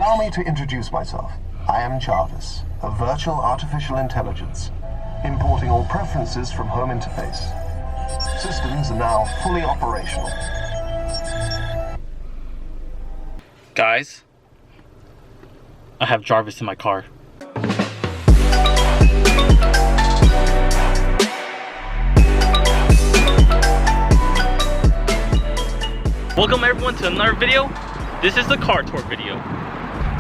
Allow me to introduce myself. I am Jarvis, a virtual artificial intelligence, importing all preferences from home interface. Systems are now fully operational. Guys, I have Jarvis in my car. Welcome everyone to another video. This is a car tour video.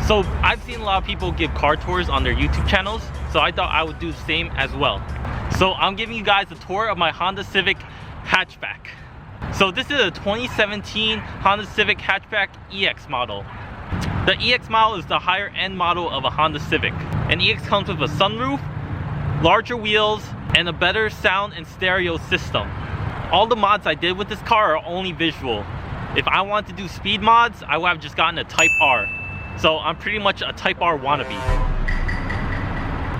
So I've seen a lot of people give car tours on their YouTube channels, so I thought I would do the same as well. So I'm giving you guys a tour of my Honda Civic Hatchback. So this is a 2017 Honda Civic Hatchback EX model. The EX model is the higher end model of a Honda Civic. An EX comes with a sunroof, larger wheels, and a better sound and stereo system. All the mods I did with this car are only visual. If I wanted to do speed mods, I would have just gotten a Type R. So I'm pretty much a Type R wannabe.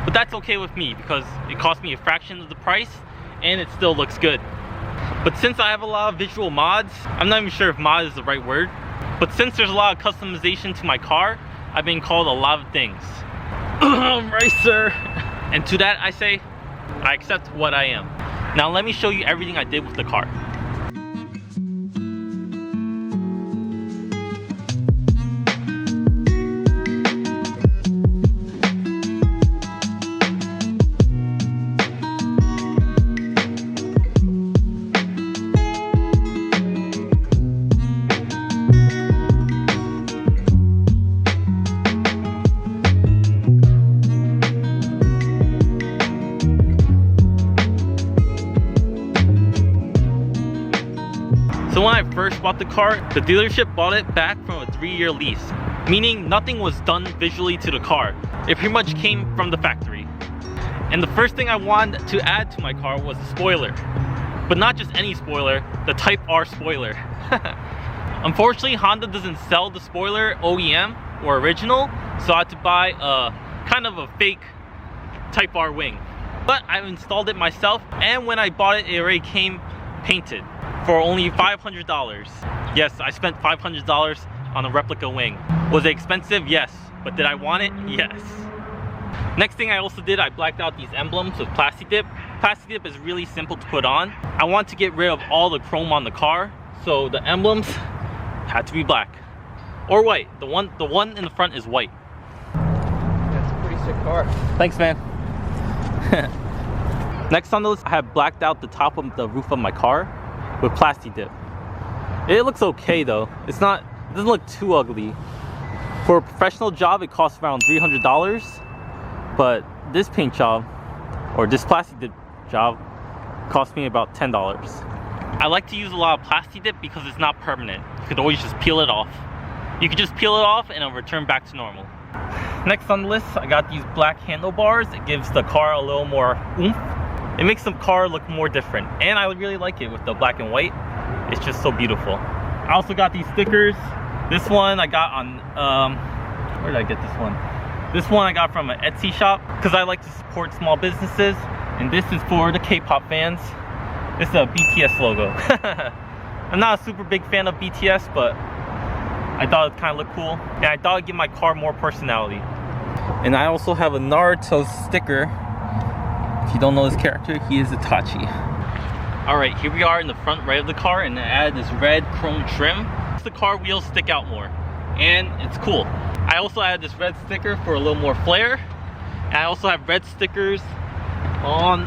But that's okay with me because it cost me a fraction of the price and it still looks good. But since I have a lot of visual mods, I'm not even sure if mod is the right word, but since there's a lot of customization to my car, I've been called a lot of things. Right, sir. And to that I say, I accept what I am. Now let me show you everything I did with the car. So when I first bought the car, the dealership bought it back from a 3-year lease, meaning nothing was done visually to the car. It pretty much came from the factory. And the first thing I wanted to add to my car was a spoiler. But not just any spoiler, the Type R spoiler. Unfortunately, Honda doesn't sell the spoiler OEM or original, so I had to buy a kind of a fake Type R wing. But I installed it myself, and when I bought it, it already came painted for only $500. Yes, I spent $500 on a replica wing. Was it expensive? Yes. But did I want it? Yes. Next thing I also did, I blacked out these emblems with Plasti Dip. Plasti Dip is really simple to put on. I want to get rid of all the chrome on the car, so the emblems had to be black. Or white. The one in the front is white. That's a pretty sick car. Thanks, man. Next on the list, I have blacked out the top of the roof of my car with Plasti Dip. It looks okay though. It doesn't look too ugly. For a professional job, it costs around $300, but this paint job, or this Plasti Dip job, cost me about $10. I like to use a lot of Plasti Dip because it's not permanent. You could always just peel it off. You could just peel it off and it'll return back to normal. Next on the list, I got these black handlebars. It gives the car a little more oomph. It makes the car look more different, and I really like it with the black and white. It's just so beautiful. I also got these stickers. This one I got on, where did I get this one? This one I got from an Etsy shop because I like to support small businesses, and this is for the K-pop fans. This is a Bts logo. I'm not a super big fan of BTS, but I thought it kind of looked cool, and I thought it'd give my car more personality. And I also have a Naruto sticker. If you don't know this character, he is Itachi. Alright, here we are in the front right of the car, and I added this red chrome trim. The car wheels stick out more, and it's cool. I also added this red sticker for a little more flair, and I also have red stickers on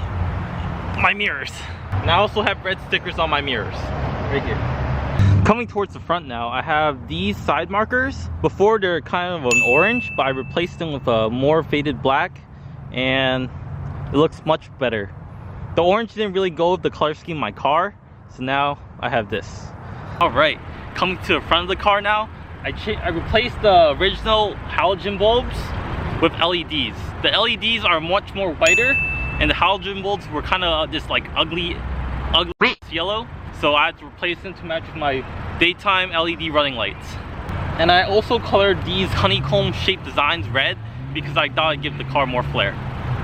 my mirrors. And I also have red stickers on my mirrors, right here. Coming towards the front now, I have these side markers. Before they're kind of an orange, but I replaced them with a more faded black, and it looks much better. The orange didn't really go with the color scheme of my car, so now I have this. Alright, coming to the front of the car now, I replaced the original halogen bulbs with LEDs. The LEDs are much more whiter, and the halogen bulbs were kind of this like ugly yellow, so I had to replace them to match with my daytime LED running lights. And I also colored these honeycomb shaped designs red because I thought it'd give the car more flair.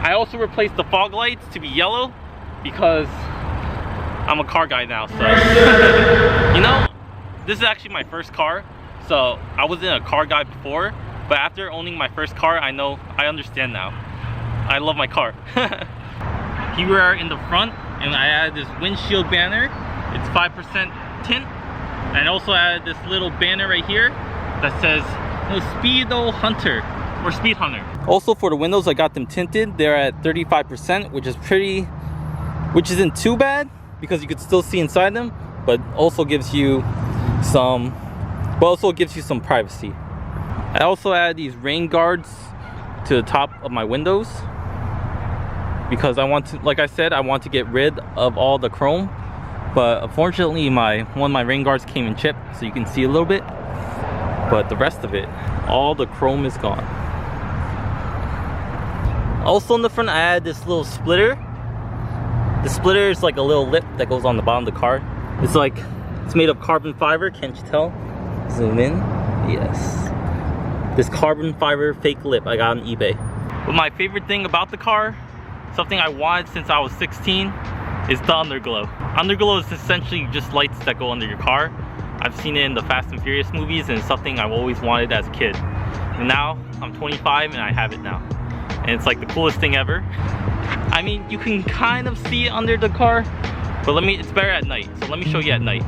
I also replaced the fog lights to be yellow because I'm a car guy now, so you know, this is actually my first car, so I wasn't a car guy before, But after owning my first car, I understand now. I love my car. Here we are in the front, and I added this windshield banner. It's 5% tint. And I also added this little banner right here that says Speedo Hunter or Speed Hunter. Also for the windows, I got them tinted. They're at 35%, which isn't too bad because you could still see inside them, but also gives you some privacy. I also added these rain guards to the top of my windows because I want to, like I said, I want to get rid of all the chrome. But unfortunately, one of my rain guards came in chipped, so you can see a little bit. But the rest of it, all the chrome is gone. Also in the front, I added this little splitter. The splitter is like a little lip that goes on the bottom of the car. It's made of carbon fiber, can't you tell? Zoom in, yes. This carbon fiber fake lip I got on eBay. But my favorite thing about the car, something I wanted since I was 16, is the Underglow. Underglow is essentially just lights that go under your car. I've seen it in the Fast and Furious movies, and it's something I've always wanted as a kid. And now I'm 25 and I have it now. And it's like the coolest thing ever. I mean, you can kind of see it under the car, but it's better at night. So let me show you at night.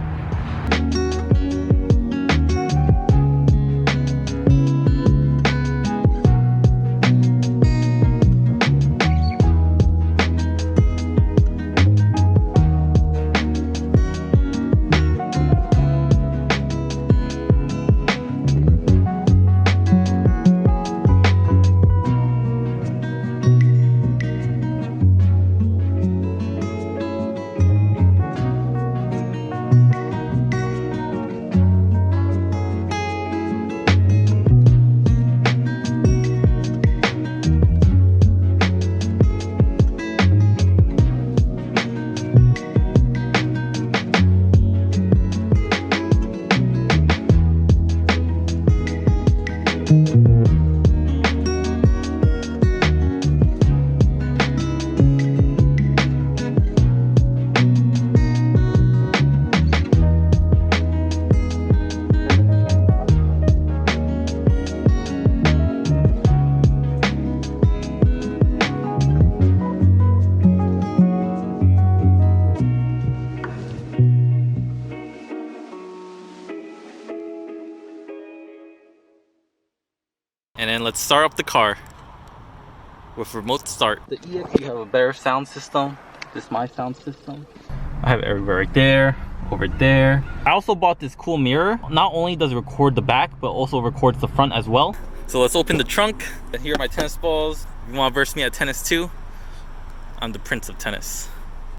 And then let's start up the car with remote start. The EX, you have a better sound system. This is my sound system. I have it everywhere, right there, over there. I also bought this cool mirror. Not only does it record the back, but also records the front as well. So let's open the trunk. Here are my tennis balls. If you want to verse me at tennis too, I'm the prince of tennis.